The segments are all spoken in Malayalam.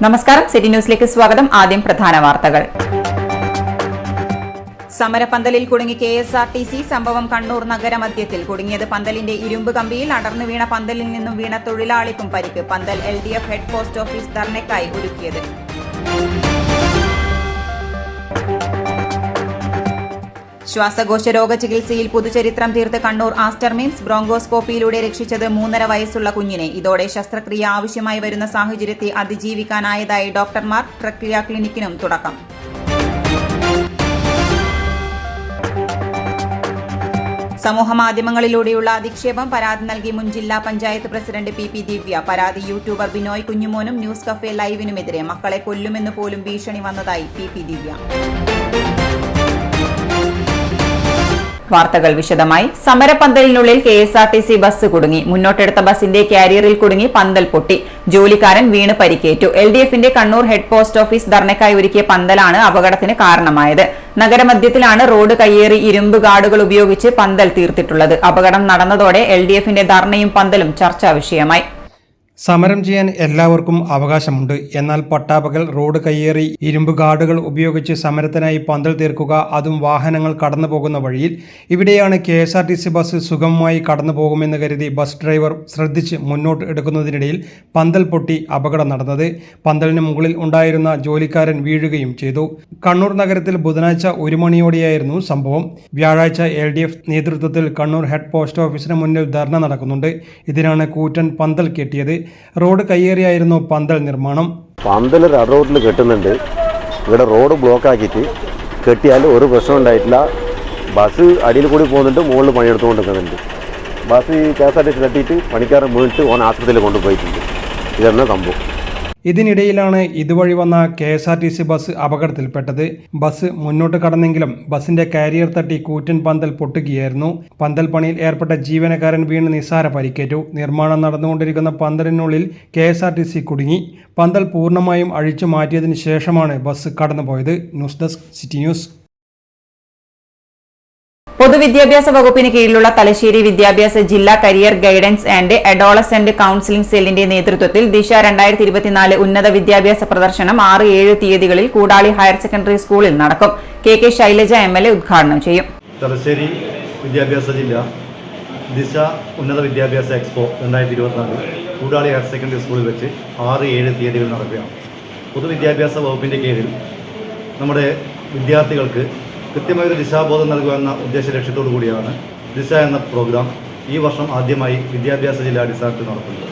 നമസ്കാരം, സിറ്റി ന്യൂസിലേക്ക് സ്വാഗതം. ആദ്യം പ്രധാന വാർത്തകൾ. സമരപന്തലിൽ കുടുങ്ങി KSRTC. സംഭവം കണ്ണൂർ നഗരമധ്യത്തിൽ. കുടുങ്ങിയത് പന്തലിന്റെ ഇരുമ്പ് കമ്പിയിൽ. അടർന്നു വീണ പന്തലിൽ നിന്നും വീണ തൊഴിലാളിക്കും പരിക്ക്. പന്തൽ LDF ഹെഡ് പോസ്റ്റ് ഓഫീസ് ധർണയ്ക്കായി ഒരുക്കിയത്. ശ്വാസകോശ രോഗ ചികിത്സയിൽ പുതുചരിത്രം തീർത്ത് കണ്ണൂർ ആസ്റ്റർ മിംസ്. ബ്രോങ്കോസ്കോപ്പിയിലൂടെ രക്ഷിച്ചത് 3.5 വയസ്സുള്ള കുഞ്ഞിനെ. ഇതോടെ ശസ്ത്രക്രിയ ആവശ്യമായി വരുന്ന സാഹചര്യത്തെ അതിജീവിക്കാനായതായി ഡോക്ടർമാർ. ട്രക്കിയ ക്ലിനിക്കിനും തുടക്കം. സമൂഹമാധ്യമങ്ങളിലൂടെയുള്ള അധിക്ഷേപം. പരാതി നൽകി മുൻ ജില്ലാ പഞ്ചായത്ത് പ്രസിഡന്റ് PP ദിവ്യ. പരാതി യൂട്യൂബർ ബിനോയ് കുഞ്ഞുമോനും ന്യൂസ് കഫേ ലൈവിനുമെതിരെ. മക്കളെ കൊല്ലുമെന്ന് പോലും ഭീഷണി വന്നതായി PP ദിവ്യ. വാർത്തകൾ വിശദമായി. സമരപന്തലിനുള്ളിൽ KSRTC ബസ് കുടുങ്ങി. മുന്നോട്ടെടുത്ത ബസിന്റെ കാരിയറിൽ കുടുങ്ങി പന്തൽ പൊട്ടി. ജോലിക്കാരൻ വീണ് പരിക്കേറ്റു. LDFന്റെ കണ്ണൂർ ഹെഡ് പോസ്റ്റ് ഓഫീസ് ധർണയ്ക്കായി ഒരുക്കിയ പന്തലാണ് അപകടത്തിന് കാരണമായത്. നഗരമധ്യത്തിലാണ് റോഡ് കയ്യേറി ഇരുമ്പ് ഗാർഡുകൾ ഉപയോഗിച്ച് പന്തൽ തീർത്തിട്ടുള്ളത്. അപകടം നടന്നതോടെ LDFന്റെ ധർണയും പന്തലും ചർച്ചാ വിഷയമായി. സമരം ചെയ്യാൻ എല്ലാവർക്കും അവകാശമുണ്ട്. എന്നാൽ പട്ടാപകൽ റോഡ് കയ്യേറി ഇരുമ്പ് ഗാർഡുകൾ ഉപയോഗിച്ച് സമരത്തിനായി പന്തൽ തീർക്കുക, അതും വാഹനങ്ങൾ കടന്നു പോകുന്ന വഴിയിൽ. ഇവിടെയാണ് KSRTC ബസ് സുഗമമായി കടന്നു പോകുമെന്ന് കരുതി ബസ് ഡ്രൈവർ ശ്രദ്ധിച്ച് മുന്നോട്ട് എടുക്കുന്നതിനിടയിൽ പന്തൽ പൊട്ടി അപകടം നടന്നത്. പന്തലിന് മുകളിൽ ഉണ്ടായിരുന്ന ജോലിക്കാരൻ വീഴുകയും ചെയ്തു. കണ്ണൂർ നഗരത്തിൽ ബുധനാഴ്ച 1 മണിയോടെയായിരുന്നു സംഭവം. വ്യാഴാഴ്ച LDF നേതൃത്വത്തിൽ കണ്ണൂർ ഹെഡ് പോസ്റ്റ് ഓഫീസിന് മുന്നിൽ ധർണ നടക്കുന്നുണ്ട്. ഇതിനാണ് കൂറ്റൻ പന്തൽ കെട്ടിയത്. റോഡ് കയ്യേറിയായിരുന്നു പന്തൽ നിർമ്മാണം. പന്തൽ റോഡിൽ കെട്ടുന്നുണ്ട്. ഇവിടെ റോഡ് ബ്ലോക്ക് ആക്കിയിട്ട് കെട്ടിയാൽ ഒരു പ്രശ്നം ഉണ്ടായിട്ടില്ല. ബസ് അടിയിൽ കൂടി പോകുന്നുണ്ട്, മുകളിൽ പണിയെടുത്തുകൊണ്ട് നിൽക്കുന്നുണ്ട്. ബസ് KSRTC തട്ടിയിട്ട് പണിക്കാരൻ വീണിട്ട് ഓൻ ആശുപത്രിയിൽ കൊണ്ടുപോയിട്ടുണ്ട്. ഇതെന്ന സംഭവം. ഇതിനിടയിലാണ് ഇതുവഴി വന്ന KSRTC ബസ് അപകടത്തിൽപ്പെട്ടത്. ബസ് മുന്നോട്ട് കടന്നെങ്കിലും ബസിന്റെ കാരിയർ തട്ടി കൂറ്റൻ പന്തൽ പൊട്ടുകയായിരുന്നു. പന്തൽ പണിയിൽ ഏർപ്പെട്ട ജീവനക്കാരൻ വീണ് നിസ്സാര പരിക്കേറ്റു. നിർമ്മാണം നടന്നുകൊണ്ടിരിക്കുന്ന പന്തലിനുള്ളിൽ KSRTC കുടുങ്ങി. പന്തൽ പൂർണ്ണമായും അഴിച്ചു മാറ്റിയതിനു ശേഷമാണ് ബസ് കടന്നുപോയത്. News desk, city news. പൊതുവിദ്യാഭ്യാസ വകുപ്പിന് കീഴിലുള്ള തലശ്ശേരി വിദ്യാഭ്യാസ ജില്ലാ career guidance and adolescent counselling സെല്ലിന്റെ നേതൃത്വത്തിൽ ദിശ 2024 ഉന്നത വിദ്യാഭ്യാസ പ്രദർശനം 6-7 തീയതികളിൽ കൂടാളി ഹയർ സെക്കൻഡറി സ്കൂളിൽ നടക്കും. KK ശൈലജ MLA ഉദ്ഘാടനം ചെയ്യും. തലശ്ശേരി വിദ്യാഭ്യാസ ജില്ല ദിശ ഉന്നത വിദ്യാഭ്യാസ എക്സ്പോ 2024 കൂടാളി ഹയർ സെക്കൻഡറി സ്കൂളിൽ വെച്ച് 6-7 തീയതികൾ നടക്കുകയാണ്. പൊതുവിദ്യാഭ്യാസ വകുപ്പിൻ്റെ കീഴിൽ നമ്മുടെ വിദ്യാർത്ഥികൾക്ക് കൃത്യമായൊരു ദിശാബോധം നൽകുക എന്ന ഉദ്ദേശ ലക്ഷ്യത്തോടു കൂടിയാണ് ദിശ എന്ന പ്രോഗ്രാം ഈ വർഷം ആദ്യമായി വിദ്യാഭ്യാസ ജില്ലാ അടിസ്ഥാനത്തിൽ നടത്തുന്നത്.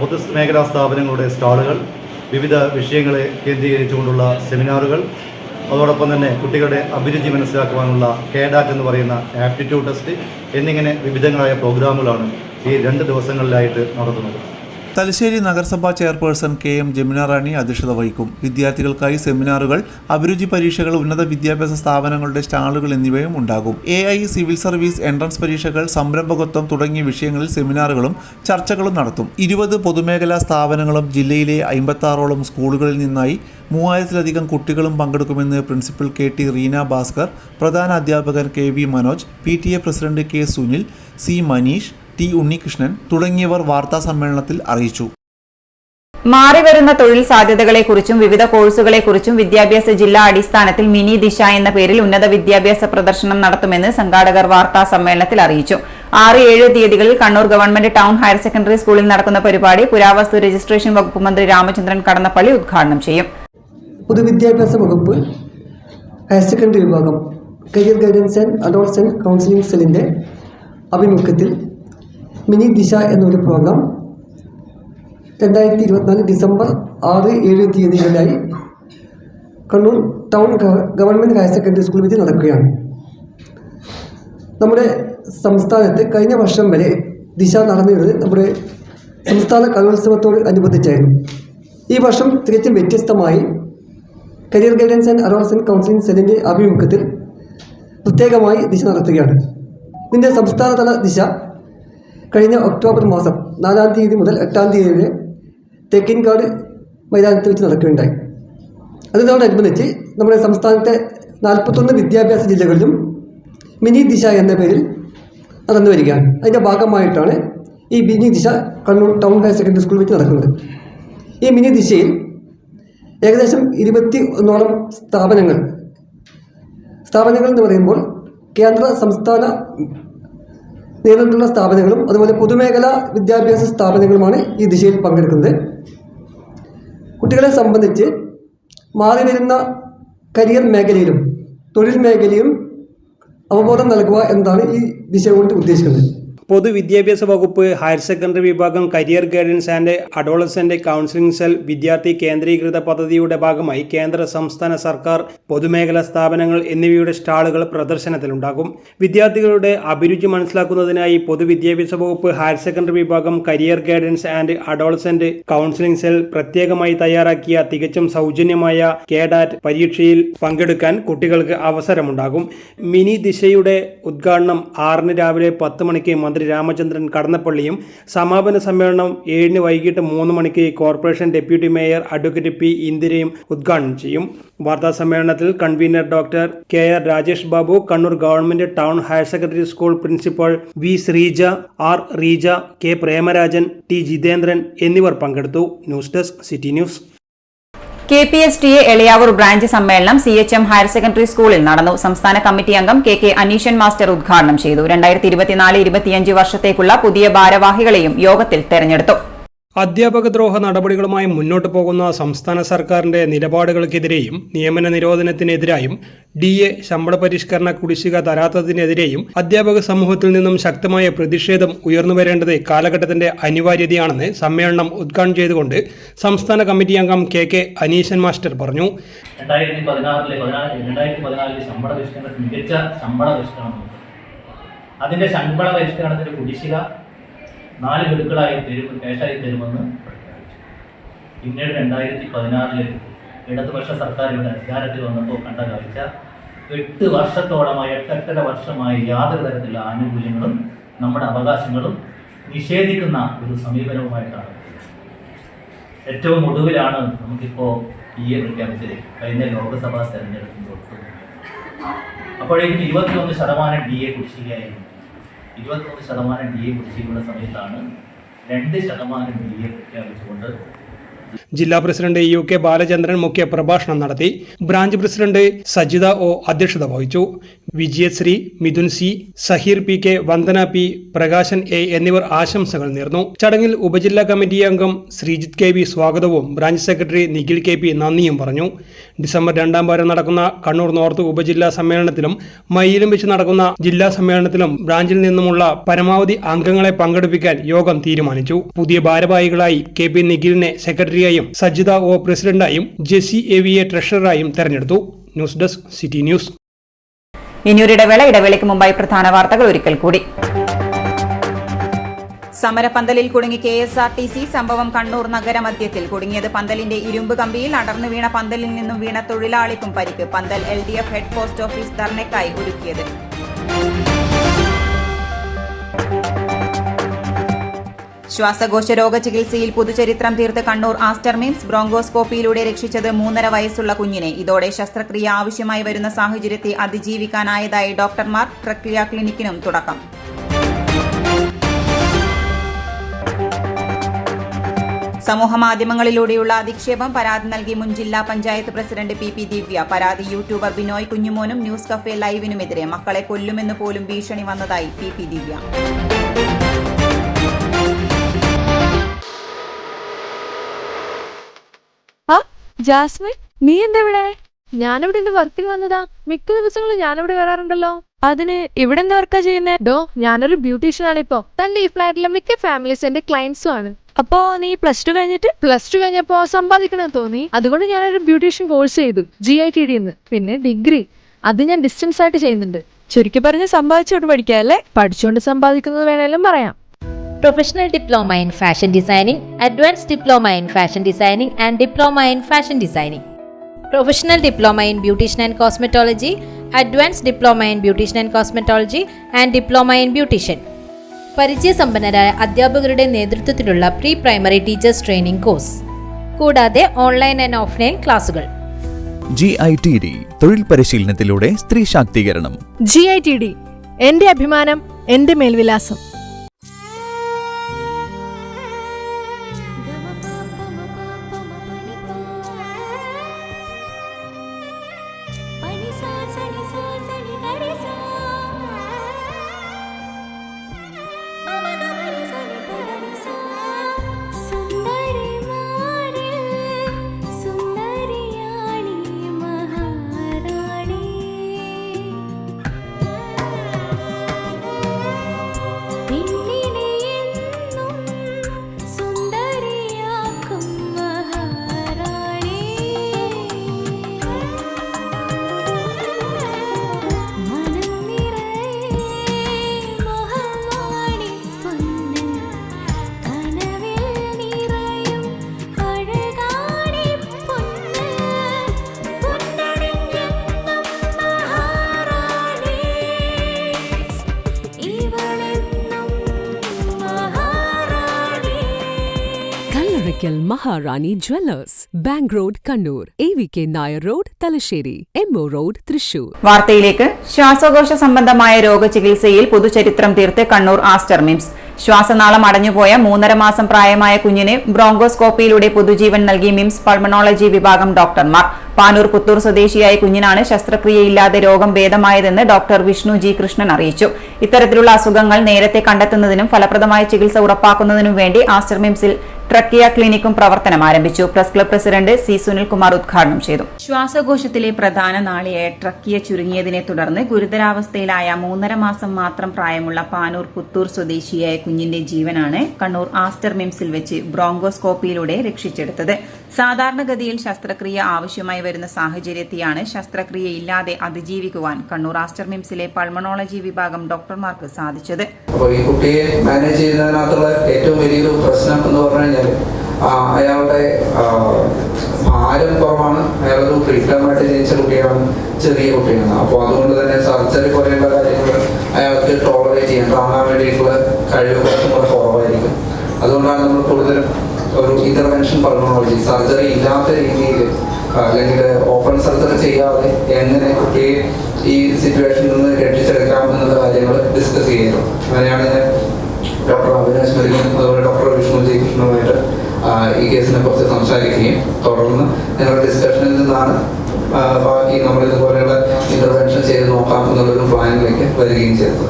പൊതുമേഖലാ സ്ഥാപനങ്ങളുടെ സ്റ്റാളുകൾ, വിവിധ വിഷയങ്ങളെ കേന്ദ്രീകരിച്ചുകൊണ്ടുള്ള സെമിനാറുകൾ, അതോടൊപ്പം തന്നെ കുട്ടികളുടെ അഭിരുചി മനസ്സിലാക്കുവാനുള്ള KDAT എന്ന് പറയുന്ന ആപ്റ്റിറ്റ്യൂഡ് ടെസ്റ്റ് എന്നിങ്ങനെ വിവിധങ്ങളായ പ്രോഗ്രാമുകളാണ് ഈ 2 ദിവസങ്ങളിലായിട്ട് നടത്തുന്നത്. തലശ്ശേരി നഗരസഭാ ചെയർപേഴ്സൺ KM ജമുന റാണി അധ്യക്ഷത വഹിക്കും. വിദ്യാർത്ഥികൾക്കായി സെമിനാറുകൾ, അഭിരുചി പരീക്ഷകൾ, ഉന്നത വിദ്യാഭ്യാസ സ്ഥാപനങ്ങളുടെ സ്റ്റാളുകൾ എന്നിവയും ഉണ്ടാകും. AI, സിവിൽ സർവീസ്, എൻട്രൻസ് പരീക്ഷകൾ, സംരംഭകത്വം തുടങ്ങിയ വിഷയങ്ങളിൽ സെമിനാറുകളും ചർച്ചകളും നടത്തും. 20 പൊതുമേഖലാ സ്ഥാപനങ്ങളും ജില്ലയിലെ 56ഓളം സ്കൂളുകളിൽ നിന്നായി 3000-ലധികം കുട്ടികളും പങ്കെടുക്കുമെന്ന് പ്രിൻസിപ്പൽ KT റീന ഭാസ്കർ, പ്രധാന അധ്യാപകൻ KV Manoj, PTA president K Sunil, C Manish, T Unnikrishnan തുടങ്ങിയവർ വാർത്താ സമ്മേളനത്തിൽ അറിയിച്ചു. മാറിവരുന്ന തൊഴിൽ സാധ്യതകളെക്കുറിച്ചും വിവിധ കോഴ്സുകളെക്കുറിച്ചും വിദ്യാഭ്യാസ ജില്ലാ അടിസ്ഥാനത്തിൽ മിനി ദിശ എന്ന പേരിൽ ഉന്നത വിദ്യാഭ്യാസ പ്രദർശനം നടത്തുമെന്ന് സംഘാടകർ വാർത്താ സമ്മേളനത്തിൽ അറിയിച്ചു. 6-7 തീയതികളിൽ Kannur government town higher secondary സ്കൂളിൽ നടക്കുന്ന പരിപാടി പുരാവസ്തു രജിസ്ട്രേഷൻ വകുപ്പ് മന്ത്രി രാമചന്ദ്രൻ കടന്നപ്പള്ളി ഉദ്ഘാടനം ചെയ്യും. പൊതുവിദ്യാഭ്യാസ വകുപ്പ് ഹയർ സെക്കൻഡറി വിഭാഗം career guidance and adolescent counselling സെല്ലിന്റെ ആഭിമുഖ്യത്തിൽ മിനി ദിശ എന്നൊരു പ്രോഗ്രാം 2024 ഡിസംബർ 6-7 തീയതികളിലായി Kannur town government higher secondary school വെച്ച് നടക്കുകയാണ്. നമ്മുടെ സംസ്ഥാനത്ത് കഴിഞ്ഞ വർഷം വരെ ദിശ നടന്നിരുന്നത് നമ്മുടെ സംസ്ഥാന കലോത്സവത്തോട് അനുബന്ധിച്ചായിരുന്നു. ഈ വർഷം തികച്ചും വ്യത്യസ്തമായി career guidance and adolescent counselling സെല്ലിൻ്റെ ആഭിമുഖ്യത്തിൽ പ്രത്യേകമായി ദിശ നടത്തുകയാണ്. ഇതിൻ്റെ സംസ്ഥാനതല ദിശ കഴിഞ്ഞ ഒക്ടോബർ മാസം 4-ാം തീയതി മുതൽ 8-ാം തീയതി വരെ തേക്കിൻകാട് മൈതാനത്ത് വെച്ച് നടക്കുകയുണ്ടായി. അതിനോടനുബന്ധിച്ച് നമ്മുടെ സംസ്ഥാനത്തെ 41 വിദ്യാഭ്യാസ ജില്ലകളിലും മിനി ദിശ എന്ന പേരിൽ നടന്നു വരികയാണ്. അതിൻ്റെ ഭാഗമായിട്ടാണ് ഈ മിനി ദിശ കണ്ണൂർ ടൗൺ ഹയർ സെക്കൻഡറി സ്കൂളിൽ വെച്ച് നടക്കുന്നത്. ഈ മിനി ദിശയിൽ ഏകദേശം 21ഓളം സ്ഥാപനങ്ങൾ എന്ന് പറയുമ്പോൾ കേന്ദ്ര സംസ്ഥാന നേതൃത്വത്തിലുള്ള സ്ഥാപനങ്ങളും അതുപോലെ പൊതുമേഖലാ വിദ്യാഭ്യാസ സ്ഥാപനങ്ങളുമാണ് ഈ ദിശയിൽ പങ്കെടുക്കുന്നത്. കുട്ടികളെ സംബന്ധിച്ച് മാറി വരുന്ന കരിയർ മേഖലയിലും തൊഴിൽ മേഖലയിലും അവബോധം നൽകുക എന്നതാണ് ഈ ദിശ കൊണ്ട് ഉദ്ദേശിക്കുന്നത്. പൊതുവിദ്യാഭ്യാസ വകുപ്പ് ഹയർ സെക്കൻഡറി വിഭാഗം career guidance and adolescent counselling cell വിദ്യാർത്ഥി കേന്ദ്രീകൃത പദ്ധതിയുടെ ഭാഗമായി കേന്ദ്ര സംസ്ഥാന സർക്കാർ പൊതുമേഖലാ സ്ഥാപനങ്ങൾ എന്നിവയുടെ സ്റ്റാളുകൾ പ്രദർശനത്തിലുണ്ടാകും. വിദ്യാർത്ഥികളുടെ അഭിരുചി മനസ്സിലാക്കുന്നതിനായി പൊതുവിദ്യാഭ്യാസ വകുപ്പ് ഹയർ സെക്കൻഡറി വിഭാഗം career guidance and adolescent counselling cell പ്രത്യേകമായി തയ്യാറാക്കിയ തികച്ചും സൗജന്യമായ കേഡാറ്റ് പരീക്ഷയിൽ പങ്കെടുക്കാൻ കുട്ടികൾക്ക് അവസരമുണ്ടാകും. മിനി ദിശയുടെ ഉദ്ഘാടനം 6 രാവിലെ 10 മണിക്ക് മന്ത്രി രാമചന്ദ്രൻ കടന്നപ്പള്ളിയും സമാപന സമ്മേളനം 7 വൈകിട്ട് 3 മണിക്ക് corporation deputy mayor advocate P ഇന്ദിരയും ഉദ്ഘാടനം ചെയ്യും. വാർത്താ സമ്മേളനത്തിൽ convener doctor KR Rajesh Babu, Kannur government town higher secondary school principal V Sreeja, R Reeja, K Premarajan, T Jithendran എന്നിവർ പങ്കെടുത്തു. News desk city news. KPSTA Elayavoor branch സമ്മേളനം CHM ഹയർ സെക്കൻഡറി സ്കൂളിൽ നടന്നു. സംസ്ഥാന കമ്മിറ്റി അംഗം KK അനീഷൻ മാസ്റ്റർ ഉദ്ഘാടനം ചെയ്തു. 2024-25 വർഷത്തേക്കുള്ള പുതിയ ഭാരവാഹികളെയും യോഗത്തിൽ തെരഞ്ഞെടുത്തു. അധ്യാപക ദ്രോഹ നടപടികളുമായി മുന്നോട്ടു പോകുന്ന സംസ്ഥാന സർക്കാരിന്റെ നിലപാടുകൾക്കെതിരെയും നിയമന നിരോധനത്തിനെതിരായും DA ശമ്പള പരിഷ്കരണ കുടിശ്ശിക തരാത്തതിനെതിരെയും അധ്യാപക സമൂഹത്തിൽ നിന്നും ശക്തമായ പ്രതിഷേധം ഉയർന്നുവരേണ്ടത് കാലഘട്ടത്തിന്റെ അനിവാര്യതയാണെന്ന് സമ്മേളനം ഉദ്ഘാടനം ചെയ്തുകൊണ്ട് സംസ്ഥാന കമ്മിറ്റി അംഗം KK അനീഷൻ മാസ്റ്റർ പറഞ്ഞു. 2014 ശമ്പള പരിഷ്കരണം മികച്ച ശമ്പള പരിഷ്കരണം, അതിന്റെ ശമ്പള പരിഷ്കരണത്തിന്റെ കുടിശ്ശിക 4 ഗഡുക്കളായി കേശായി തരുമെന്ന് പിന്നീട് 2016 ഇടതുപക്ഷ സർക്കാർ ഇവിടെ അധികാരത്തിൽ വന്നപ്പോൾ കണ്ട കാഴ്ച 8 വർഷത്തോളമായി 8.5 വർഷമായി യാതൊരു തരത്തിലുള്ള ആനുകൂല്യങ്ങളും നമ്മുടെ അവകാശങ്ങളും നിഷേധിക്കുന്ന ഒരു സമീപനവുമായിട്ടാണ്. ഏറ്റവും ഒടുവിലാണ് നമുക്കിപ്പോൾ PA പ്രഖ്യാപിച്ചത് കഴിഞ്ഞ ലോക്സഭാ തെരഞ്ഞെടുപ്പിൽ. അപ്പോഴേക്കും 21% DA കുടിശ്ശികയായിരുന്നു. 23% DA കുടിശ്ശികയുള്ള സമയത്താണ് 2% DA പ്രഖ്യാപിച്ചുകൊണ്ട് ജില്ലാ പ്രസിഡന്റ് UK ബാലചന്ദ്രൻ മുഖ്യ പ്രഭാഷണം നടത്തി. ബ്രാഞ്ച് പ്രസിഡന്റ് സജിത O അധ്യക്ഷത വഹിച്ചു. വിജയശ്രീ, Mithun C, Zaheer PK, Vandana P, Prakashan A എന്നിവർ ആശംസകൾ നേർന്നു. ചടങ്ങിൽ ഉപജില്ലാ കമ്മിറ്റി അംഗം ശ്രീജിത്ത് KB സ്വാഗതവും ബ്രാഞ്ച് സെക്രട്ടറി നിഖിൽ KP നന്ദിയും പറഞ്ഞു. ഡിസംബർ 2 വാരം നടക്കുന്ന കണ്ണൂർ നോർത്ത് ഉപജില്ലാ സമ്മേളനത്തിലും മയിലും വെച്ച് നടക്കുന്ന ജില്ലാ സമ്മേളനത്തിലും ബ്രാഞ്ചിൽ നിന്നുമുള്ള പരമാവധി അംഗങ്ങളെ പങ്കെടുപ്പിക്കാൻ യോഗം തീരുമാനിച്ചു. പുതിയ ഭാരവാഹികളായി KP നിഖിലിനെ സെക്രട്ടറിയായും Sajitha O പ്രസിഡന്റായും Jessy AVA ട്രഷററായും തെരഞ്ഞെടുത്തു. News desk city news. ഇടവേളയ്ക്ക് മുമ്പായി പ്രധാന വാർത്തകൾ ഒരിക്കൽ കൂടി. സമരപന്തലിൽ കുടുങ്ങി KSRTC. സംഭവം കണ്ണൂർ നഗരമധ്യത്തിൽ. കുടുങ്ങിയത് പന്തലിന്റെ ഇരുമ്പ് കമ്പിയിൽ. അടർന്നു വീണ പന്തലിൽ നിന്നും വീണ തൊഴിലാളിക്കും പരിക്ക്. പന്തൽ LDF ഹെഡ് പോസ്റ്റ് ഓഫീസ് ധർണയ്ക്കായി ഒരുക്കിയത്. ശ്വാസകോശ രോഗ ചികിത്സയിൽ പുതുചരിത്രം തീർത്ത് കണ്ണൂർ ആസ്റ്റർ മിംസ്. ബ്രോങ്കോസ്കോപ്പിയിലൂടെ രക്ഷിച്ചത് 3.5 വയസ്സുള്ള കുഞ്ഞിനെ. ഇതോടെ ശസ്ത്രക്രിയ ആവശ്യമായി വരുന്ന സാഹചര്യത്തെ അതിജീവിക്കാനായതായി ഡോക്ടർമാർ. ട്രക്കിയ ക്ലിനിക്കിനും തുടക്കം. സമൂഹമാധ്യമങ്ങളിലൂടെയുള്ള അധിക്ഷേപം. പരാതി നൽകി മുൻ ജില്ലാ പഞ്ചായത്ത് പ്രസിഡന്റ് PP ദിവ്യ. പരാതി യൂട്യൂബർ ബിനോയ് കുഞ്ഞുമോനും ന്യൂസ് കഫേ ലൈവിനുമെതിരെ. മക്കളെ കൊല്ലുമെന്ന് പോലും ഭീഷണി വന്നതായി PP ദിവ്യ. ജാസ്മിൻ, നീ എന്താ ഇവിടെ? ഞാനിവിടെ എന്റെ വർക്കിന് വന്നതാ. മിക്ക ദിവസങ്ങളും ഞാനിവിടെ വരാറുണ്ടല്ലോ. അതിന് ഇവിടെ എന്താ വർക്കാ ചെയ്യുന്നേ? ഞാനൊരു ബ്യൂട്ടീഷ്യൻ ആണ്. ഇപ്പൊ തന്റെ ഈ ഫ്ലാറ്റിലെ മിക്ക ഫാമിലീസ് എന്റെ ക്ലയൻസും ആണ്. അപ്പോ നീ +2 കഴിഞ്ഞിട്ട്? +2 കഴിഞ്ഞപ്പോ സമ്പാദിക്കണം തോന്നി. അതുകൊണ്ട് ഞാനൊരു ബ്യൂട്ടീഷ്യൻ കോഴ്സ് ചെയ്തു GITD ന്ന്. പിന്നെ ഡിഗ്രി അത് ഞാൻ ഡിസ്റ്റൻസ് ആയിട്ട് ചെയ്യുന്നുണ്ട്. ചുരുക്കി പറഞ്ഞ് സമ്പാദിച്ചോണ്ട് പഠിക്കാല്ലേ? പഠിച്ചോണ്ട് സമ്പാദിക്കുന്നത് വേണേലും പറയാം. Professional Diploma in Fashion Designing, Advanced Diploma in Fashion Designing and Diploma in Fashion Designing. Professional Diploma in Beautician and Cosmetology, Advanced Diploma in Beautician and Cosmetology and Diploma in Beautician. പരിചയസമ്പന്നരായ അധ്യാപകരുടെ നേതൃത്വത്തിലുള്ള pre primary teachers training course. കൂടാതെ ഓൺലൈൻ ആൻഡ് ഓഫ്ലൈൻ ക്ലാസുകൾ. GITD തൊഴിൽ പരിശീലനത്തിലൂടെ സ്ത്രീ ശാക്തീകരണം. GITD എന്റെ അഭിമാനം, എന്റെ മേൽവിലാസം. Karaikal Maharani Jewellers, Bank Road, Kannur, AVK Nair Road, Talasheri, MO Road, Thrissur. വാർത്തയിലേക്ക്. ശ്വാസകോശ സംബന്ധമായ രോഗചികിത്സയിൽ പുതുചരിത്രം തീർത്ത് കണ്ണൂർ ആസ്റ്റർ മിംസ്. ശ്വാസനാളം അടഞ്ഞുപോയ 3.5 മാസം പ്രായമായ കുഞ്ഞിന് ബ്രോങ്കോസ്കോപ്പിയിലൂടെ പുതുജീവൻ നൽകി മിംസ് പൾമണോളജി വിഭാഗം ഡോക്ടർമാർ. പാനൂർ പുത്തൂർ സ്വദേശിയായ കുഞ്ഞിനാണ് ശസ്ത്രക്രിയയില്ലാതെ രോഗം ഭേദമായതെന്ന് ഡോക്ടർ വിഷ്ണു ജി കൃഷ്ണൻ അറിയിച്ചു. ഇത്തരത്തിലുള്ള അസുഖങ്ങൾ നേരത്തെ കണ്ടെത്തുന്നതിനും ഫലപ്രദമായ ചികിത്സ ഉറപ്പാക്കുന്നതിനും വേണ്ടി ആസ്റ്റർ മിംസിൽ ട്രക്കിയ ക്ലിനിക്കും പ്രവർത്തനം ആരംഭിച്ചു. Press club president C Sunilkumar ഉദ്ഘാടനം ചെയ്തു. ശ്വാസകോശത്തിലെ പ്രധാന നാളിയായ ട്രക്കിയ ചുരുങ്ങിയതിനെ തുടർന്ന് ഗുരുതരാവസ്ഥയിലായ 3.5 മാസം മാത്രം പ്രായമുള്ള പാനൂർ പുത്തൂർ സ്വദേശിയായ കുഞ്ഞിന്റെ ജീവനാണ് കണ്ണൂർ ആസ്റ്റർ മിംസിൽ വെച്ച് ബ്രോങ്കോസ്കോപ്പിയിലൂടെ രക്ഷിച്ചെടുത്തത്. സാധാരണഗതിയിൽ ശസ്ത്രക്രിയ ആവശ്യമായി വരുന്ന സാഹചര്യത്തെയാണ് ശസ്ത്രക്രിയയില്ലാതെ അതിജീവിക്കുവാൻ കണ്ണൂർ ആസ്റ്റർ മിംസിലെ പൾമണോളജി വിഭാഗം ഡോക്ടർമാർക്ക് സാധിച്ചത്. ഈ കുട്ടിയെ മാനേജ് ചെയ്യുന്നതിനകത്തുള്ള ഏറ്റവും വലിയൊരു പ്രശ്നം എന്ന് പറഞ്ഞു കഴിഞ്ഞാൽ അയാളുടെ ഭാരം കുറവാണ്. അയാളൊരു പ്രീറ്റമായിട്ട് ജനിച്ച കുട്ടിയാണ്, ചെറിയ കുട്ടിയാണ്. അപ്പോൾ അതുകൊണ്ട് തന്നെ സർജറി പോലെയുള്ള കാര്യങ്ങൾ അയാൾക്ക് ടോളറേറ്റ് ചെയ്യാൻ താങ്ങാൻ വേണ്ടിയിട്ടുള്ള കഴിവ് കുറച്ചും കൂടെ കുറവായിരിക്കും. അതുകൊണ്ടാണ് നമ്മൾ കൂടുതലും ഒരു ഇന്റർവെൻഷൻ പൾമണോളജി, സർജറി ഇല്ലാത്ത രീതിയിൽ അല്ലെങ്കിൽ ഓപ്പൺ സർജറി ചെയ്യാതെ എങ്ങനെ കുട്ടിയെ ഈ സിറ്റുവേഷനിൽ നിന്ന് രക്ഷിച്ചെടുക്കാം എന്നുള്ള കാര്യങ്ങൾ ഡിസ്കസ് ചെയ്യുന്നു. അങ്ങനെയാണ് ഞാൻ ഡോക്ടർ അവിനാശ് മുരുകൻ അതുപോലെ ഡോക്ടർ വിഷ്ണു ജി കൃഷ്ണനുമായിട്ട് ഈ കേസിനെ കുറിച്ച് സംസാരിക്കുകയും തുടർന്ന് ഞങ്ങളുടെ ഡിസ്കഷനിൽ നിന്നാണ് ബാക്കി നമ്മളിതുപോലെയുള്ള ഇന്റർവെൻഷൻ ചെയ്ത് നോക്കാം എന്നുള്ളൊരു പ്ലാനിലേക്ക് വരികയും ചെയ്തത്.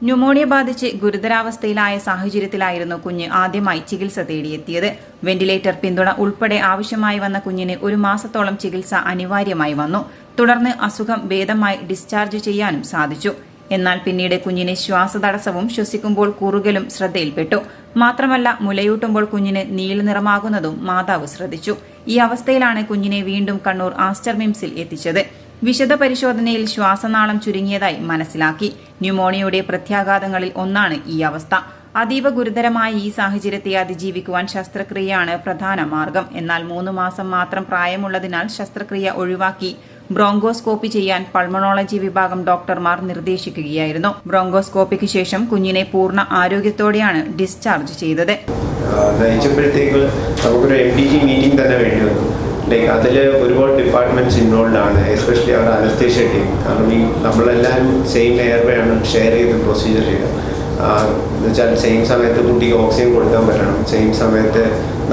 ന്യൂമോണിയ ബാധിച്ച് ഗുരുതരാവസ്ഥയിലായ സാഹചര്യത്തിലായിരുന്നു കുഞ്ഞ് ആദ്യമായി ചികിത്സ തേടിയെത്തിയത്. വെന്റിലേറ്റർ പിന്തുണ ഉൾപ്പെടെ ആവശ്യമായി വന്ന കുഞ്ഞിന് 1 മാസത്തോളം ചികിത്സ അനിവാര്യമായി വന്നു. തുടർന്ന് അസുഖം ഭേദമായി ഡിസ്ചാർജ് ചെയ്യാനും സാധിച്ചു. എന്നാൽ പിന്നീട് കുഞ്ഞിന് ശ്വാസതടസ്സവും ശ്വസിക്കുമ്പോൾ കുറുകലും ശ്രദ്ധയിൽപ്പെട്ടു. മാത്രമല്ല മുലയൂട്ടുമ്പോൾ കുഞ്ഞിന് നീലനിറമാകുന്നതും മാതാവ് ശ്രദ്ധിച്ചു. ഈ അവസ്ഥയിലാണ് കുഞ്ഞിനെ വീണ്ടും കണ്ണൂർ ആസ്റ്റർ മിംസിൽ എത്തിച്ചത്. വിശദ പരിശോധനയിൽ ശ്വാസനാളം ചുരുങ്ങിയതായി മനസ്സിലാക്കി. ന്യൂമോണിയയുടെ പ്രത്യാഘാതങ്ങളിൽ ഒന്നാണ് ഈ അവസ്ഥ. അതീവ ഗുരുതരമായ ഈ സാഹചര്യത്തെ അതിജീവിക്കുവാൻ ശസ്ത്രക്രിയയാണ് പ്രധാന മാർഗം. എന്നാൽ 3 മാസം മാത്രം പ്രായമുള്ളതിനാൽ ശസ്ത്രക്രിയ ഒഴിവാക്കി ബ്രോങ്കോസ്കോപ്പി ചെയ്യാൻ പൾമണോളജി വിഭാഗം ഡോക്ടർമാർ നിർദ്ദേശിക്കുകയായിരുന്നു. ബ്രോങ്കോസ്കോപ്പിക്ക് ശേഷം കുഞ്ഞിനെ പൂർണ്ണ ആരോഗ്യത്തോടെയാണ് ഡിസ്ചാർജ് ചെയ്തത്. നയിച്ചപ്പോഴത്തേക്ക് നമുക്കൊരു MDG മീറ്റിംഗ് തന്നെ വേണ്ടി വന്നു. അതിൽ ഒരുപാട് ഡിപ്പാർട്ട്മെൻറ്റ്സ് ഇൻവോൾവ് ആണ്, എസ്പെഷ്യലി അവർ അനസ്തേഷ്യ ടീം. കാരണം ഈ നമ്മളെല്ലാവരും സെയിം എയർവേ ആണ് ഷെയർ ചെയ്ത് പ്രൊസീജിയർ ചെയ്യുക. എന്നുവെച്ചാൽ സെയിം സമയത്ത് കുട്ടിക്ക് ഓക്സിജൻ കൊടുക്കാൻ പറ്റണം, സെയിം സമയത്ത്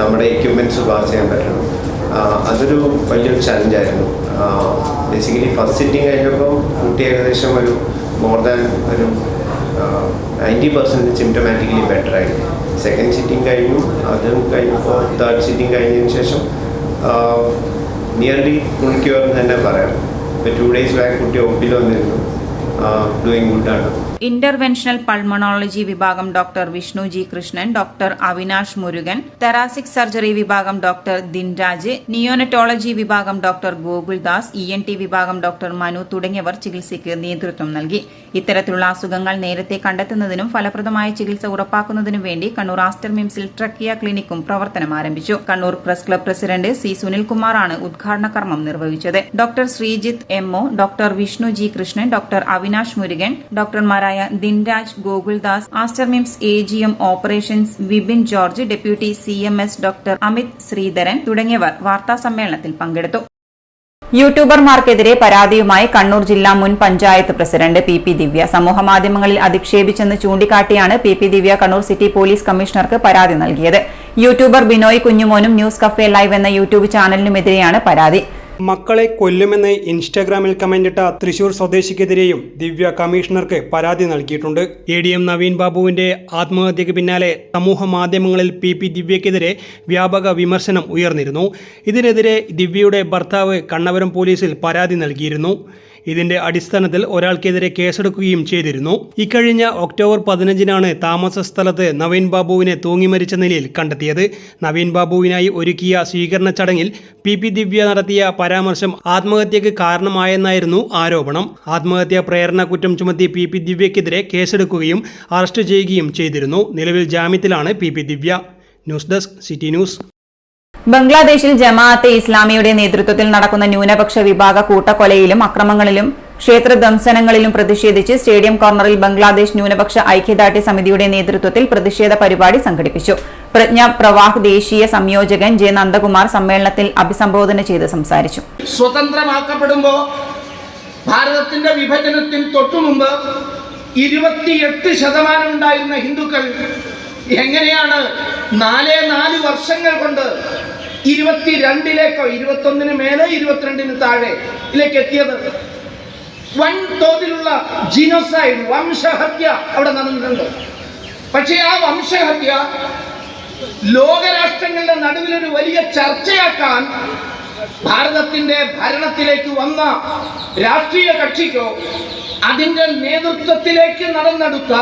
നമ്മുടെ എക്യുപ്മെൻറ്റ്സ് പാസ് ചെയ്യാൻ പറ്റണം. അതൊരു വലിയൊരു ചലഞ്ചായിരുന്നു. ബേസിക്കലി ഫസ്റ്റ് സിറ്റിംഗ് കഴിഞ്ഞപ്പോൾ കുട്ടി ഏകദേശം ഒരു മോർ ദാൻ ഒരു 90% സിംറ്റമാറ്റിക്കലി ബെറ്ററായിരുന്നു. സെക്കൻഡ് സിറ്റിംഗ് കഴിഞ്ഞു, അതും കഴിഞ്ഞപ്പോൾ തേർഡ് സിറ്റിംഗ് കഴിഞ്ഞതിന് ശേഷം നിയർലി ഫുൾ ക്യൂർ എന്ന് തന്നെ പറയാം. ഇപ്പോൾ 2 days ബാക്ക് കുട്ടി ഒപ്പിൽ വന്നിരുന്നു, ഡൂയിങ് ഗുഡാണ്. ഇന്റർവെൻഷണൽ പൾമണോളജി വിഭാഗം doctor Vishnu G Krishnan, doctor Avinash Murugan, thoracic surgery വിഭാഗം ഡോക്ടർ ദിൻരാജ്, നിയോനറ്റോളജി വിഭാഗം ഡോക്ടർ ഗോകുൽദാസ്, ENT വിഭാഗം ഡോക്ടർ മനു തുടങ്ങിയവർ ചികിത്സയ്ക്ക് നേതൃത്വം നൽകി. ഇത്തരത്തിലുള്ള അസുഖങ്ങൾ നേരത്തെ കണ്ടെത്തുന്നതിനും ഫലപ്രദമായ ചികിത്സ ഉറപ്പാക്കുന്നതിനും വേണ്ടി കണ്ണൂർ ആസ്റ്റർ മിംസിൽ ട്രക്കിയ ക്ലിനിക്കും പ്രവർത്തനം ആരംഭിച്ചു. Kannur press club president C സുനിൽകുമാറാണ് ഉദ്ഘാടന കർമ്മം നിർവഹിച്ചത്. Doctor Sreejith MO, doctor Vishnu G Krishnan, doctor Avinash Murugan, ഡോക്ടർമാരായ Dinraj, Gokuldas, Aster MIMS AGM operations Vipin George, deputy CMS doctor Amit Sreedharan തുടങ്ങിയവർ വാർത്താസമ്മേളനത്തിൽ പങ്കെടുത്തു. യൂട്യൂബർമാർക്കെതിരെ പരാതിയുമായി കണ്ണൂർ ജില്ലാ മുൻ പഞ്ചായത്ത് പ്രസിഡന്റ് PP ദിവ്യ സമൂഹമാധ്യമങ്ങളിൽ അധിക്ഷേപിച്ചെന്ന് ചൂണ്ടിക്കാട്ടിയാണ് PP Divya Kannur city police കമ്മീഷണർക്ക് പരാതി നൽകിയത്. യൂട്യൂബർ ബിനോയ് കുഞ്ഞുമോനും ന്യൂസ് കഫേ ലൈവ് എന്ന യൂട്യൂബ് ചാനലിനുമെതിരെയാണ് പരാതി. മക്കളെ കൊല്ലുമെന്ന് ഇൻസ്റ്റാഗ്രാമിൽ കമന്റിട്ട തൃശൂർ സ്വദേശിക്കെതിരെയും ദിവ്യ കമ്മീഷണർക്ക് പരാതി നൽകിയിട്ടുണ്ട്. ADM നവീൻ ബാബുവിന്റെ ആത്മഹത്യക്ക് പിന്നാലെ സമൂഹ മാധ്യമങ്ങളിൽ PP ദിവ്യക്കെതിരെ വ്യാപക വിമർശനം ഉയർന്നിരുന്നു. ഇതിനെതിരെ ദിവ്യയുടെ ഭർത്താവ് കണ്ണവരം പോലീസിൽ പരാതി നൽകിയിരുന്നു. ഇതിന്റെ അടിസ്ഥാനത്തിൽ ഒരാൾക്കെതിരെ കേസെടുക്കുകയും ചെയ്തിരുന്നു. ഇക്കഴിഞ്ഞ ഒക്ടോബർ 15-നാണ് താമസ സ്ഥലത്ത് നവീൻ ബാബുവിനെ തൂങ്ങിമരിച്ച നിലയിൽ കണ്ടെത്തിയത്. നവീൻ ബാബുവിനായി ഒരുക്കിയ സ്വീകരണ ചടങ്ങിൽ PP ദിവ്യ നടത്തിയ പരാമർശം ആത്മഹത്യക്ക് കാരണമായെന്നായിരുന്നു ആരോപണം. ആത്മഹത്യാ പ്രേരണ കുറ്റം ചുമത്തി PP ദിവ്യക്കെതിരെ കേസെടുക്കുകയും അറസ്റ്റ് ചെയ്യുകയും ചെയ്തിരുന്നു. നിലവിൽ ജാമ്യത്തിലാണ് PP Divya. News desk city news. ബംഗ്ലാദേശിൽ ജമാഅത്തെ ഇസ്ലാമിയുടെ നേതൃത്വത്തിൽ നടക്കുന്ന ന്യൂനപക്ഷ വിഭാഗ കൂട്ടക്കൊലയിലും അക്രമങ്ങളിലും ക്ഷേത്രധ്വംസനങ്ങളിലും പ്രതിഷേധിച്ച് സ്റ്റേഡിയം കോർണറിൽ ബംഗ്ലാദേശ് ന്യൂനപക്ഷ ഐക്യദാർഢ്യ സമിതിയുടെ നേതൃത്വത്തിൽ പ്രതിഷേധ പരിപാടി സംഘടിപ്പിച്ചു. പ്രജ്ഞ പ്രവാഹ് ദേശീയ സംയോജകൻ ജെ നന്ദകുമാർ സമ്മേളനത്തിൽ അഭിസംബോധന ചെയ്ത് സംസാരിച്ചു. സ്വതന്ത്രമാക്കപ്പെടുമ്പോൾ ഭാരതത്തിന്റെ വിഭജനത്തിന് തൊട്ടുമുമ്പ് 28% ഉണ്ടായിരുന്ന ഹിന്ദുക്കൾ എങ്ങനെയാണ് 4 വർഷങ്ങൾ കൊണ്ട് 22-ലേക്കോ 21-ന് മേലെ 22-ന് താഴെയിലേക്ക് എത്തിയത്? വൻതോതിലുള്ള ജീനോസൈഡ്, വംശഹത്യ അവിടെ നടന്നിട്ടുണ്ട്. പക്ഷേ ആ വംശഹത്യ ലോകരാഷ്ട്രങ്ങളുടെ നടുവിലൊരു വലിയ ചർച്ചയാക്കാൻ ഭാരതത്തിന്റെ ഭരണത്തിലേക്ക് വന്ന രാഷ്ട്രീയ കക്ഷിക്കോ അതിന്റെ നേതൃത്വത്തിലേക്ക് നടന്നെടുത്ത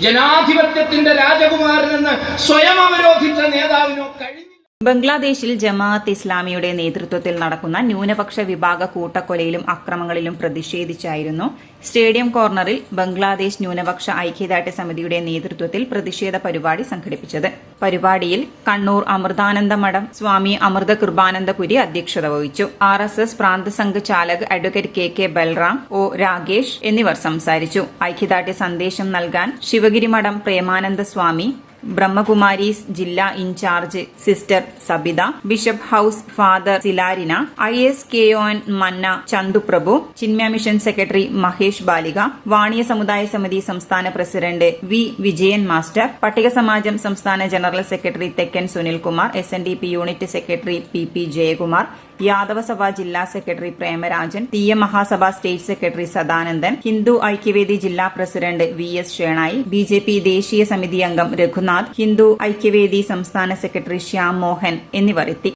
ജനാധിപത്യത്തിന്റെ രാജകുമാരനെന്ന് സ്വയം അവരോധിച്ച നേതാവിനോ കഴിഞ്ഞു. ബംഗ്ലാദേശിൽ ജമാഅത്ത് ഇസ്ലാമിയുടെ നേതൃത്വത്തിൽ നടക്കുന്ന ന്യൂനപക്ഷ വിഭാഗ കൂട്ടക്കൊലയിലും അക്രമങ്ങളിലും പ്രതിഷേധിച്ചായിരുന്നു സ്റ്റേഡിയം കോർണറിൽ ബംഗ്ലാദേശ് ന്യൂനപക്ഷ ഐക്യദാർഢ്യ സമിതിയുടെ നേതൃത്വത്തിൽ പ്രതിഷേധ പരിപാടി സംഘടിപ്പിച്ചത്. പരിപാടിയിൽ കണ്ണൂർ അമൃതാനന്ദ മഠം സ്വാമി അമൃത കൃപാനന്ദപുരി അധ്യക്ഷത വഹിച്ചു. RSS പ്രാന്ത സംഘ് ചാലക് advocate KK Balram, O Ragesh എന്നിവർ സംസാരിച്ചു. ഐക്യദാർഢ്യ സന്ദേശം നൽകാൻ ശിവഗിരി മഠം പ്രേമാനന്ദ സ്വാമി, ബ്രഹ്മകുമാരീസ് ജില്ലാ in charge sister Sabitha, bishop house father Silarina, ISKON Manna Chanthuprabhu, Chinmaya mission secretary Mahesh Balika, Vaniya സമുദായ സമിതി സംസ്ഥാന പ്രസിഡന്റ് V വിജയൻ മാസ്റ്റർ, പട്ടിക സമാജം സംസ്ഥാന general secretary Thekkan Sunilkumar, SNDP unit secretary PP Jayakumar, Yadava Sabha ജില്ലാ secretary Premarajan, Theeya Mahasabha state secretary Sadanandan, Hindu Aikyavedi ജില്ലാ പ്രസിഡന്റ് VS ഷേണായി, BJP ദേശീയ സമിതി അംഗം രഘുനാഥ്, ഹിന്ദു ഐക്യവേദി സംസ്ഥാന സെക്രട്ടറി ശ്യാം മോഹൻ എന്നിവർ എത്തി.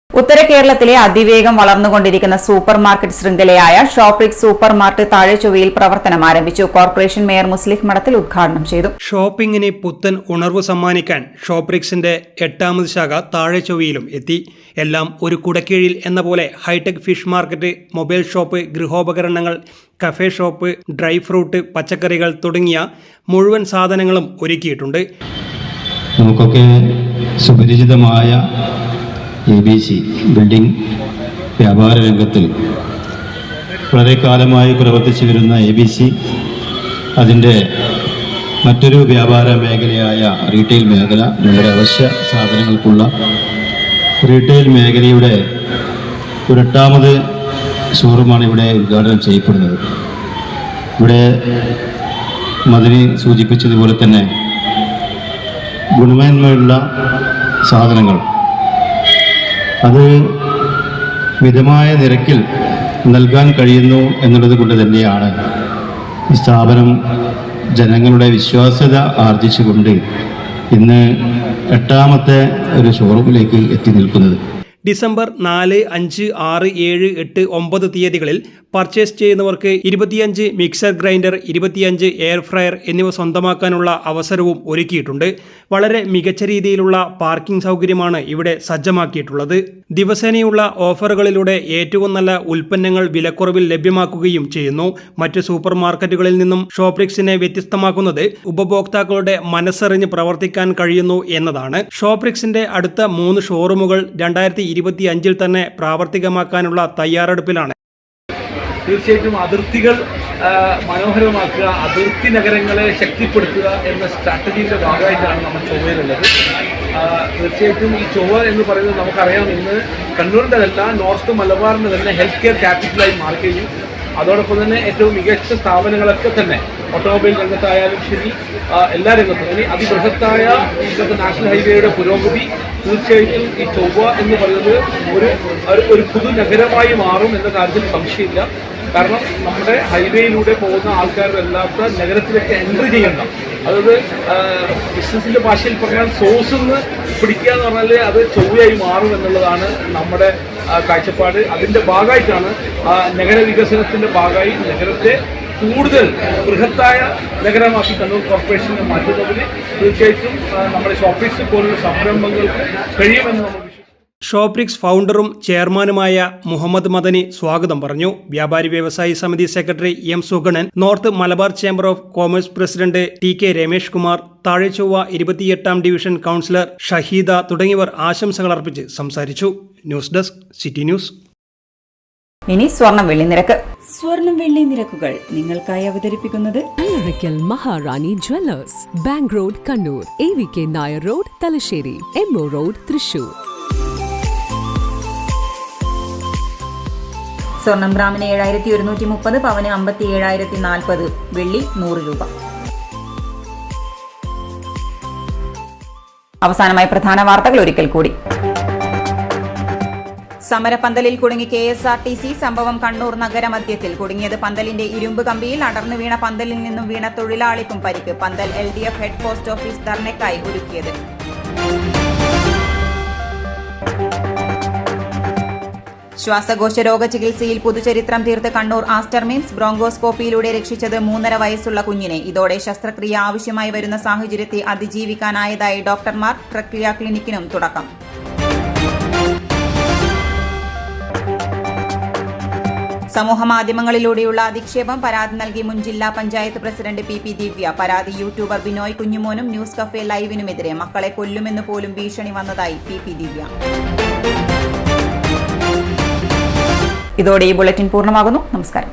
ഉത്തര കേരളത്തിലെ അതിവേഗം വളർന്നുകൊണ്ടിരിക്കുന്ന സൂപ്പർ മാർക്കറ്റ് ശൃംഖലയായ ഷോപ്രിക്സ് സൂപ്പർ മാർട്ട് താഴെച്ചൊവ്വയിൽ പ്രവർത്തനം ആരംഭിച്ചു. കോർപ്പറേഷൻ മേയർ മുസ്ലിം മഠത്തിൽ ഉദ്ഘാടനം ചെയ്തു. ഷോപ്പിംഗിന് പുത്തൻ ഉണർവ് സമ്മാനിക്കാൻ ഷോപ്രിക്സിന്റെ 8ാമത് ശാഖ താഴെച്ചൊവ്വയിലും എത്തി. എല്ലാം ഒരു കുടക്കീഴിൽ എന്ന പോലെ hi tech fish market, mobile shop, ഗൃഹോപകരണങ്ങൾ, കഫേ ഷോപ്പ്, ഡ്രൈ ഫ്രൂട്ട്, പച്ചക്കറികൾ തുടങ്ങിയ മുഴുവൻ സാധനങ്ങളും ഒരുക്കിയിട്ടുണ്ട്. നമുക്കൊക്കെ സുപരിചിതമായ ABC ബിൽഡിംഗ് വ്യാപാര രംഗത്ത് വളരെ കാലമായി പ്രവർത്തിച്ചു വരുന്ന ABC അതിൻ്റെ മറ്റൊരു വ്യാപാര മേഖലയായ റീറ്റെയിൽ മേഖല, നമ്മുടെ അവശ്യ സാധനങ്ങൾക്കുള്ള റീറ്റെയിൽ മേഖലയുടെ ഒരു 8ാമത് ഷോറൂമാണ് ഇവിടെ ഉദ്ഘാടനം ചെയ്യപ്പെടുന്നത്. ഇവിടെ മദനി സൂചിപ്പിച്ചതുപോലെ തന്നെ ഗുണമേന്മയുള്ള സാധനങ്ങൾ അത് മിതമായ നിരക്കിൽ നൽകാൻ കഴിയുന്നു എന്നുള്ളത് കൊണ്ട് തന്നെയാണ് ഈ സ്ഥാപനം ജനങ്ങളുടെ വിശ്വാസ്യത ആർജിച്ചുകൊണ്ട് ഇന്ന് 8ാമത്തെ ഒരു ഷോറൂമിലേക്ക് എത്തി നിൽക്കുന്നത്. ഡിസംബർ 4, 5, 6, 7, 8, 9 തീയതികളിൽ പർച്ചേസ് ചെയ്യുന്നവർക്ക് 25 മിക്സർ ഗ്രൈൻഡർ, 25 എയർ ഫ്രയർ എന്നിവ സ്വന്തമാക്കാനുള്ള അവസരവും ഒരുക്കിയിട്ടുണ്ട്. വളരെ മികച്ച രീതിയിലുള്ള പാർക്കിംഗ് സൗകര്യമാണ് ഇവിടെ സജ്ജമാക്കിയിട്ടുള്ളത്. ദിവസേനയുള്ള ഓഫറുകളിലൂടെ ഏറ്റവും നല്ല ഉൽപ്പന്നങ്ങൾ വിലക്കുറവിൽ ലഭ്യമാക്കുകയും ചെയ്യുന്നു. മറ്റ് സൂപ്പർ മാർക്കറ്റുകളിൽ നിന്നും ഷോപ്രിക്സിനെ വ്യത്യസ്തമാക്കുന്നത് ഉപഭോക്താക്കളുടെ മനസ്സറിഞ്ഞ് പ്രവർത്തിക്കാൻ കഴിയുന്നു എന്നതാണ്. ഷോപ്രിക്സിന്റെ അടുത്ത 3 ഷോറൂമുകൾ 2025 തന്നെ പ്രാവർത്തികമാക്കാനുള്ള തയ്യാറെടുപ്പിലാണ്. തീർച്ചയായിട്ടും അതിർത്തികൾ മനോഹരമാക്കുക, അതിർത്തി നഗരങ്ങളെ ശക്തിപ്പെടുത്തുക എന്ന സ്ട്രാറ്റജിയുടെ ഭാഗമായിട്ടാണ് നമ്മൾ ചൊവ്വയിലുള്ളത്. തീർച്ചയായിട്ടും ഈ ചൊവ്വ എന്ന് പറയുന്നത് നമുക്കറിയാം, ഇന്ന് കണ്ണൂരിൻ്റെതല്ല, നോർത്ത് മലബാറിൻ്റെ തന്നെ ഹെൽത്ത് കെയർ ക്യാപിറ്റലായി മാറുകയും അതോടൊപ്പം തന്നെ ഏറ്റവും മികച്ച സ്ഥാപനങ്ങളൊക്കെ തന്നെ ഓട്ടോമൊബൈൽ രംഗത്തായാലും ശരി, എല്ലാ രംഗത്തും ഇനി അതിബൃഹത്തായ ഇന്നത്തെ നാഷണൽ ഹൈവേയുടെ പുരോഗതി തീർച്ചയായിട്ടും ഈ ചൊവ്വ എന്ന് പറയുന്നത് ഒരു പുതുനഗരമായി മാറും എന്ന കാര്യത്തിൽ സംശയമില്ല. കാരണം നമ്മുടെ ഹൈവേയിലൂടെ പോകുന്ന ആൾക്കാരല്ലാത്ത നഗരത്തിലേക്ക് എൻട്രി ചെയ്യണ്ട, അതായത് ബിസിനസിൻ്റെ ഭാഷയിൽ പറഞ്ഞാൽ സോഴ്സ് നിന്ന് പിടിക്കുക എന്ന് പറഞ്ഞാൽ അത് ചൊവ്വയായി മാറും എന്നുള്ളതാണ് നമ്മുടെ കാഴ്ചപ്പാട്. അതിൻ്റെ ഭാഗമായിട്ടാണ് നഗരവികസനത്തിൻ്റെ ഭാഗമായി നഗരത്തെ കൂടുതൽ ബൃഹത്തായ നഗരമാക്കി കണ്ണൂർ കോർപ്പറേഷനെ മാറ്റുന്നതിന് തീർച്ചയായിട്ടും നമ്മുടെ ഷോപ്രിക്സ് പോലുള്ള സംരംഭങ്ങൾക്ക് കഴിയുമെന്ന് നമ്മൾ ഷോപ്രിക്സ് ഫൗണ്ടറും ചെയർമാനുമായ മുഹമ്മദ് മദനി സ്വാഗതം പറഞ്ഞു. വ്യാപാരി വ്യവസായി സമിതി secretary M Suganan, north Malabar chamber of commerce president TK Ramesh Kumar, Thazhechovva 28ാം ഡിവിഷൻ കൗൺസിലർ ഷഹീദ തുടങ്ങിയവർ ആശംസകൾ അർപ്പിച്ച് സംസാരിച്ചു. News desk, city news. ഇനി സ്വർണം വെള്ളി നിരക്ക്. സ്വർണം വെള്ളി നിരക്കുകൾ നിങ്ങൾക്കായി അവതരിപ്പിക്കുന്നത് Kallarakkal Maharani jewellers, bank road Kannur, AVK Nair road Thalassery, MO road Thrissur. സ്വർണം ഗ്രാമിന് 7130, പവന് 57,040, വെള്ളി 100 രൂപ. അവസാനമായി പ്രധാന വാർത്തകൾ ഒരിക്കൽ കൂടി. സമരപന്തലിൽ കുടുങ്ങി KSRTC. സംഭവം കണ്ണൂർ നഗരമധ്യത്തിൽ. കുടുങ്ങിയത് പന്തലിന്റെ ഇരുമ്പ് കമ്പിയിൽ. അടർന്നു വീണ പന്തലിൽ നിന്നും വീണ തൊഴിലാളിക്കും പരിക്ക്. പന്തൽ LDF ഹെഡ് പോസ്റ്റ് ഓഫീസ് ധർണയ്ക്കായി ഒരുക്കിയത്. ശ്വാസകോശ രോഗ ചികിത്സയിൽ പുതുചരിത്രം തീർത്ത് കണ്ണൂർ ആസ്റ്റർ മിംസ്. ബ്രോങ്കോസ്കോപ്പിയിലൂടെ രക്ഷിച്ചത് 3.5 വയസ്സുള്ള കുഞ്ഞിനെ. ഇതോടെ ശസ്ത്രക്രിയ ആവശ്യമായി വരുന്ന സാഹചര്യത്തെ അതിജീവിക്കാനായതായി ഡോക്ടർമാർ. പ്രക്രിയ ക്ലിനിക്കിനും തുടക്കം. സമൂഹമാധ്യമങ്ങളിലൂടെയുള്ള അധിക്ഷേപം. പരാതി നൽകി മുൻ ജില്ലാ പഞ്ചായത്ത് പ്രസിഡന്റ് PP ദിവ്യ. പരാതി യൂട്യൂബർ ബിനോയ് കുഞ്ഞുമോനും ന്യൂസ് കഫേ ലൈവിനുമെതിരെ. മക്കളെ കൊല്ലുമെന്ന് പോലും ഭീഷണി വന്നതായി PP ദിവ്യ. ഇതോടെ ഈ ബുള്ളറ്റിൻ പൂർണ്ണമാകുന്നു. നമസ്കാരം.